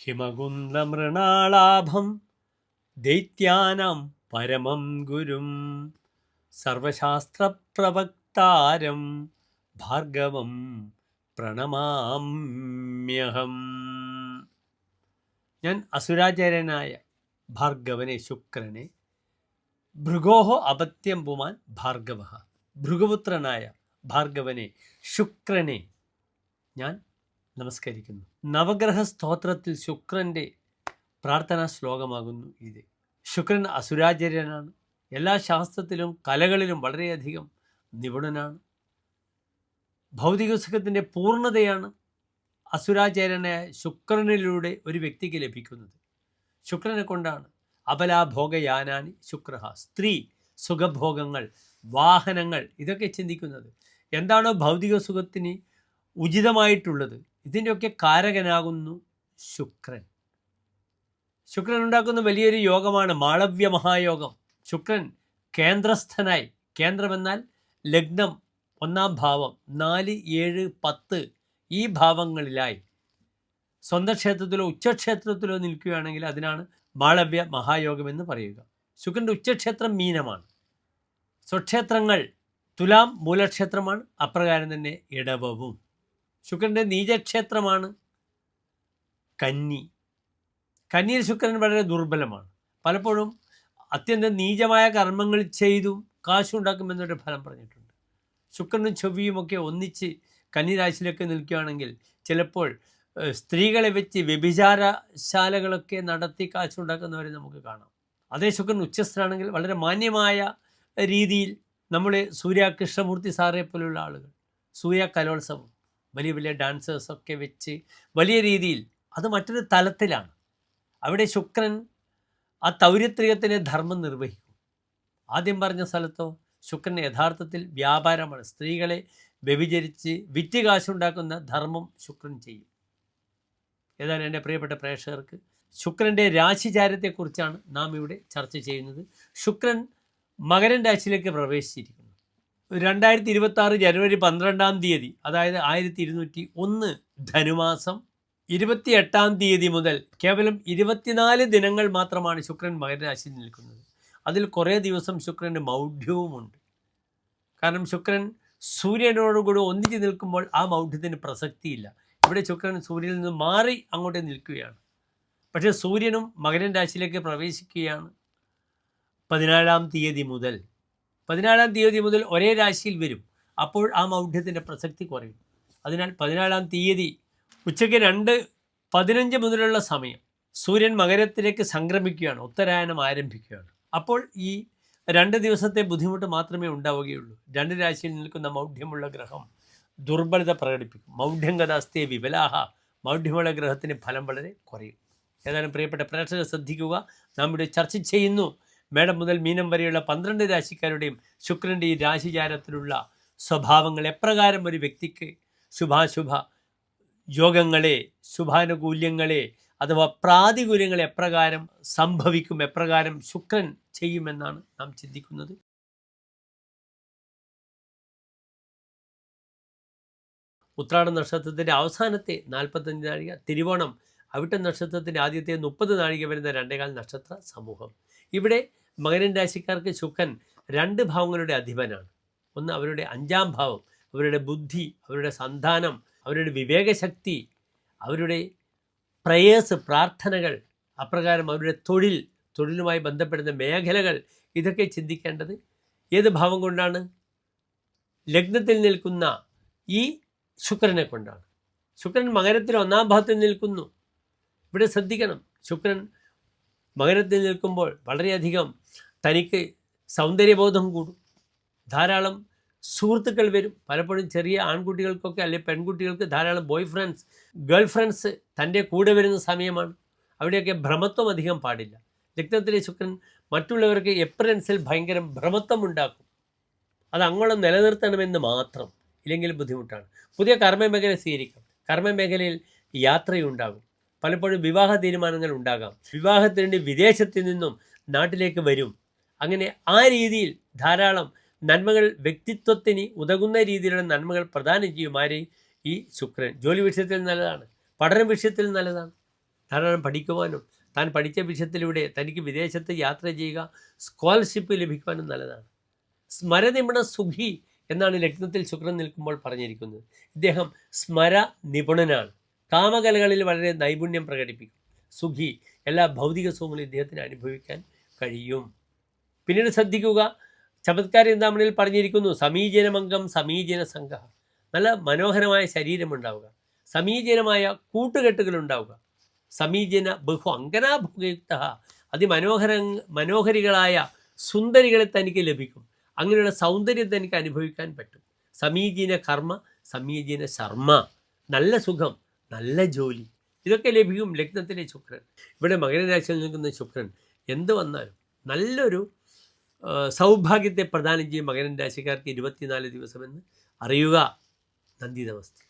ഹിമകുന്ദമൃണാളാഭം ദൈത്യാനാം പരമം ഗുരും സർവശാസ്ത്രപ്രവക്താരം ഭാർഗവം പ്രണമാമ്യഹം. ഞാൻ അസുരാചാര്യനായ ഭാർഗവനെ, ശുക്രനെ, ഭൃഗോഹോ അപത്യം പുമാൻ ഭാർഗവ, ഭൃഗുപുത്രനായ ഭാർഗവനെ, ശുക്രനെ ഞാൻ നമസ്കരിക്കുന്നു. നവഗ്രഹ സ്തോത്രത്തിൽ ശുക്രൻ്റെ പ്രാർത്ഥനാ ശ്ലോകമാകുന്നു ഇത്. ശുക്രൻ അസുരാചാര്യനാണ്. എല്ലാ ശാസ്ത്രത്തിലും കലകളിലും വളരെയധികം നിപുണനാണ്. ഭൗതിക സുഖത്തിൻ്റെ പൂർണ്ണതയാണ് അസുരാചാര്യനായ ശുക്രനിലൂടെ ഒരു വ്യക്തിക്ക് ലഭിക്കുന്നത്. ശുക്രനെ കൊണ്ടാണ് അബലാഭോഗയാനാനി ശുക്ര, സ്ത്രീ, സുഖഭോഗങ്ങൾ, വാഹനങ്ങൾ, ഇതൊക്കെ ചിന്തിക്കുന്നത്. എന്താണോ ഭൗതിക സുഖത്തിന് ഉചിതമായിട്ടുള്ളത്, ഇതിൻ്റെയൊക്കെ കാരകനാകുന്നു ശുക്രൻ. ശുക്രൻ ഉണ്ടാക്കുന്ന വലിയൊരു യോഗമാണ് മാളവ്യ മഹായോഗം. ശുക്രൻ കേന്ദ്രസ്ഥനായി, കേന്ദ്രമെന്നാൽ ലഗ്നം, 1-ാം ഭാവം, 4, 7, 10 ഈ ഭാവങ്ങളിലായി സ്വന്തം ക്ഷേത്രത്തിലോ ഉച്ചക്ഷേത്രത്തിലോ നിൽക്കുകയാണെങ്കിൽ അതിനാണ് മാളവ്യ മഹായോഗം എന്ന് പറയുക. ശുക്രൻ്റെ ഉച്ചക്ഷേത്രം മീനമാണ്. സ്വക്ഷേത്രങ്ങൾ തുലാം മൂലക്ഷേത്രമാണ്, അപ്രകാരം തന്നെ ഇടവവും. ശുക്രൻ്റെ നീചക്ഷേത്രമാണ് കന്നി. കന്നിയിൽ ശുക്രൻ വളരെ ദുർബലമാണ്. പലപ്പോഴും അത്യന്തം നീചമായ കർമ്മങ്ങൾ ചെയ്തും കാശുണ്ടാക്കുമെന്നൊരു ഫലം പറഞ്ഞിട്ടുണ്ട്. ശുക്രനും ചൊവ്വയുമൊക്കെ ഒന്നിച്ച് കന്നിരാശിയിലൊക്കെ നിൽക്കുകയാണെങ്കിൽ ചിലപ്പോൾ സ്ത്രീകളെ വെച്ച് വ്യഭിചാരശാലകളൊക്കെ നടത്തി കാശുണ്ടാക്കുന്നവരെ നമുക്ക് കാണാം. അതേ ശുക്രൻ ഉച്ചസ്ഥനാണെങ്കിൽ വളരെ മാന്യമായ രീതിയിൽ നമ്മുടെ സൂര്യ കൃഷ്ണമൂർത്തി സാറെ പോലുള്ള ആളുകൾ സൂര്യ കലോത്സവം, വലിയ വലിയ ഡാൻസേഴ്സൊക്കെ വെച്ച് വലിയ രീതിയിൽ, അത് മറ്റൊരു തലത്തിലാണ്. അവിടെ ശുക്രൻ ആ തൗര്യത്രികത്തിൻ്റെ ധർമ്മം നിർവഹിക്കും. ആദ്യം പറഞ്ഞ സ്ഥലത്തോ ശുക്രൻ യഥാർത്ഥത്തിൽ വ്യാപാരമാണ്. സ്ത്രീകളെ വ്യഭിചരിച്ച് വിറ്റ് കാശുണ്ടാക്കുന്ന ധർമ്മം ശുക്രൻ ചെയ്യും. ഏതായാലും എൻ്റെ പ്രിയപ്പെട്ട പ്രേക്ഷകർക്ക് ശുക്രൻ്റെ രാശിചാരത്തെക്കുറിച്ചാണ് നാം ഇവിടെ ചർച്ച ചെയ്യുന്നത്. ശുക്രൻ മകരൻ രാശിയിലേക്ക് പ്രവേശിച്ചിരിക്കുന്നു. 2026 ജനുവരി 12-ാം തീയതി, അതായത് 1201 ധനുമാസം 28-ാം തീയതി മുതൽ കേവലം 24 ദിനങ്ങൾ മാത്രമാണ് ശുക്രൻ മകരരാശിയിൽ നിൽക്കുന്നത്. അതിൽ കുറേ ദിവസം ശുക്രൻ്റെ മൗഢ്യവുമുണ്ട്. കാരണം ശുക്രൻ സൂര്യനോടുകൂടി ഒന്നിച്ച് നിൽക്കുമ്പോൾ ആ മൗഢ്യത്തിന് പ്രസക്തിയില്ല. ഇവിടെ ശുക്രൻ സൂര്യനിൽ നിന്ന് മാറി അങ്ങോട്ട് നിൽക്കുകയാണ്. പക്ഷേ സൂര്യനും മകരൻ രാശിയിലേക്ക് പ്രവേശിക്കുകയാണ് 14-ാം തീയതി മുതൽ. 14-ാം തീയതി മുതൽ ഒരേ രാശിയിൽ വരും. അപ്പോൾ ആ മൗഢ്യത്തിൻ്റെ പ്രസക്തി കുറയും. അതിനാൽ 14-ാം തീയതി ഉച്ചയ്ക്ക് 2:15 മുതലുള്ള സമയം സൂര്യൻ മകരത്തിലേക്ക് സംക്രമിക്കുകയാണ്, ഉത്തരായനം ആരംഭിക്കുകയാണ്. അപ്പോൾ ഈ 2 ദിവസത്തെ ബുദ്ധിമുട്ട് മാത്രമേ ഉണ്ടാവുകയുള്ളൂ. 2 രാശിയിൽ നിൽക്കുന്ന മൗഢ്യമുള്ള ഗ്രഹം ദുർബലത പ്രകടിപ്പിക്കും. മൗഢ്യംഗതാസ്തേ വിബലാഹ, മൗഢ്യമുള്ള ഗ്രഹത്തിന് ഫലം വളരെ കുറയും. ഏതായാലും പ്രിയപ്പെട്ട പ്രേക്ഷകർ ശ്രദ്ധിക്കുക, നാം ഇവിടെ ചർച്ച ചെയ്യുന്നു മേടം മുതൽ മീനം വരെയുള്ള 12 രാശിക്കാരുടെയും ശുക്രൻ്റെ ഈ രാശിചാരത്തിലുള്ള സ്വഭാവങ്ങൾ എപ്രകാരം ഒരു വ്യക്തിക്ക് ശുഭാശുഭ യോഗങ്ങളെ, ശുഭാനുകൂല്യങ്ങളെ അഥവാ പ്രാതികൂല്യങ്ങൾ എപ്രകാരം സംഭവിക്കും, എപ്രകാരം ശുക്രൻ ചെയ്യുമെന്നാണ് നാം ചിന്തിക്കുന്നത്. ഉത്രാട നക്ഷത്രത്തിൻ്റെ അവസാനത്തെ 45 നാഴിക, തിരുവോണം അവിട്ട നക്ഷത്രത്തിൻ്റെ ആദ്യത്തെ 30 നാഴിക വരുന്ന 2.25 നക്ഷത്ര സമൂഹം. ഇവിടെ മകരൻ രാശിക്കാർക്ക് ശുക്രൻ 2 ഭാവങ്ങളുടെ അധിപനാണ്. ഒന്ന് അവരുടെ 5-ാം ഭാവം, അവരുടെ ബുദ്ധി, അവരുടെ സന്താനം, അവരുടെ വിവേകശക്തി, അവരുടെ പ്രയേഴ്സ്, പ്രാർത്ഥനകൾ, അപ്രകാരം അവരുടെ തൊഴിലുമായി ബന്ധപ്പെടുന്ന മേഖലകൾ, ഇതൊക്കെ ചിന്തിക്കേണ്ടത് ഏത് ഭാവം കൊണ്ടാണ്? ലഗ്നത്തിൽ നിൽക്കുന്ന ഈ ശുക്രനെ കൊണ്ടാണ്. ശുക്രൻ മകരത്തിൽ 1-ാം ഭാവത്തിൽ നിൽക്കുന്നു. ഇവിടെ ശ്രദ്ധിക്കണം, ശുക്രൻ മകരത്തിൽ നിൽക്കുമ്പോൾ വളരെയധികം തനിക്ക് സൗന്ദര്യബോധം കൂടും. ധാരാളം സുഹൃത്തുക്കൾ വരും. പലപ്പോഴും ചെറിയ ആൺകുട്ടികൾക്കൊക്കെ അല്ലെങ്കിൽ പെൺകുട്ടികൾക്ക് ധാരാളം ബോയ് ഫ്രണ്ട്സ്, ഗേൾ ഫ്രണ്ട്സ് തൻ്റെ കൂടെ വരുന്ന സമയമാണ്. അവിടെയൊക്കെ ഭ്രമത്വം അധികം പാടില്ല. ലഗ്നത്തിലെ ശുക്രൻ മറ്റുള്ളവർക്ക് എപ്പറൻസിൽ ഭയങ്കര ഭ്രമത്വം ഉണ്ടാക്കും. അത് അങ്ങോളം നിലനിർത്തണമെന്ന് മാത്രം, ഇല്ലെങ്കിൽ ബുദ്ധിമുട്ടാണ്. പുതിയ കർമ്മമേഖല സ്വീകരിക്കാം. കർമ്മമേഖലയിൽ യാത്രയുണ്ടാകും. പലപ്പോഴും വിവാഹ തീരുമാനങ്ങൾ ഉണ്ടാകാം. വിവാഹത്തിന് വേണ്ടി വിദേശത്തു നിന്നും നാട്ടിലേക്ക് വരും. അങ്ങനെ ആ രീതിയിൽ ധാരാളം നന്മകൾ, വ്യക്തിത്വത്തിന് ഉതകുന്ന രീതിയിലുള്ള നന്മകൾ പ്രദാനം ചെയ്യും. ആര്? ഈ ശുക്രൻ. ജോലി വിഷയത്തിൽ നല്ലതാണ്, പഠന വിഷയത്തിൽ നല്ലതാണ്. ധാരാളം പഠിക്കുവാനും താൻ പഠിച്ച വിഷയത്തിലൂടെ തനിക്ക് വിദേശത്ത് യാത്ര ചെയ്യുക, സ്കോളർഷിപ്പ് ലഭിക്കുവാനും നല്ലതാണ്. സ്മരനിപുണ സുഖി എന്നാണ് ലഗ്നത്തിൽ ശുക്രൻ നിൽക്കുമ്പോൾ പറഞ്ഞിരിക്കുന്നത്. ഇദ്ദേഹം സ്മര നിപുണനാണ്. കാമകലകളിൽ വളരെ നൈപുണ്യം പ്രകടിപ്പിക്കും. സുഖി, എല്ലാ ഭൗതിക സുഖങ്ങളും ഇദ്ദേഹത്തിന് അനുഭവിക്കാൻ കഴിയും. പിന്നീട് ശ്രദ്ധിക്കുക, ചമത്കാര ചിന്താമണിയിൽ പറഞ്ഞിരിക്കുന്നു സമീചീനമംഗം സമീചീന സംഘ. നല്ല മനോഹരമായ ശരീരമുണ്ടാവുക, സമീചീനമായ കൂട്ടുകെട്ടുകൾ ഉണ്ടാവുക, സമീചീന ബഹു അങ്കനാഭോഗയുക്ത, മനോഹരികളായ സുന്ദരികളെ തനിക്ക് ലഭിക്കും. അങ്ങനെയുള്ള സൗന്ദര്യം തനിക്ക് അനുഭവിക്കാൻ പറ്റും. സമീചീന കർമ്മ സമീചീന ശർമ്മ, നല്ല സുഖം, നല്ല ജോലി, ഇതൊക്കെ ലഭിക്കും ലഗ്നത്തിലെ ശുക്രൻ. ഇവിടെ മകരരാശിയിൽ നിൽക്കുന്ന ശുക്രൻ എന്ത് വന്നാലും നല്ലൊരു സൗഭാഗ്യത്തെ പ്രദാനം ചെയ്യും മകരൻ രാശിക്കാർക്ക് 24 ദിവസമെന്ന് അറിയുക. നന്ദി, നമസ്തേ.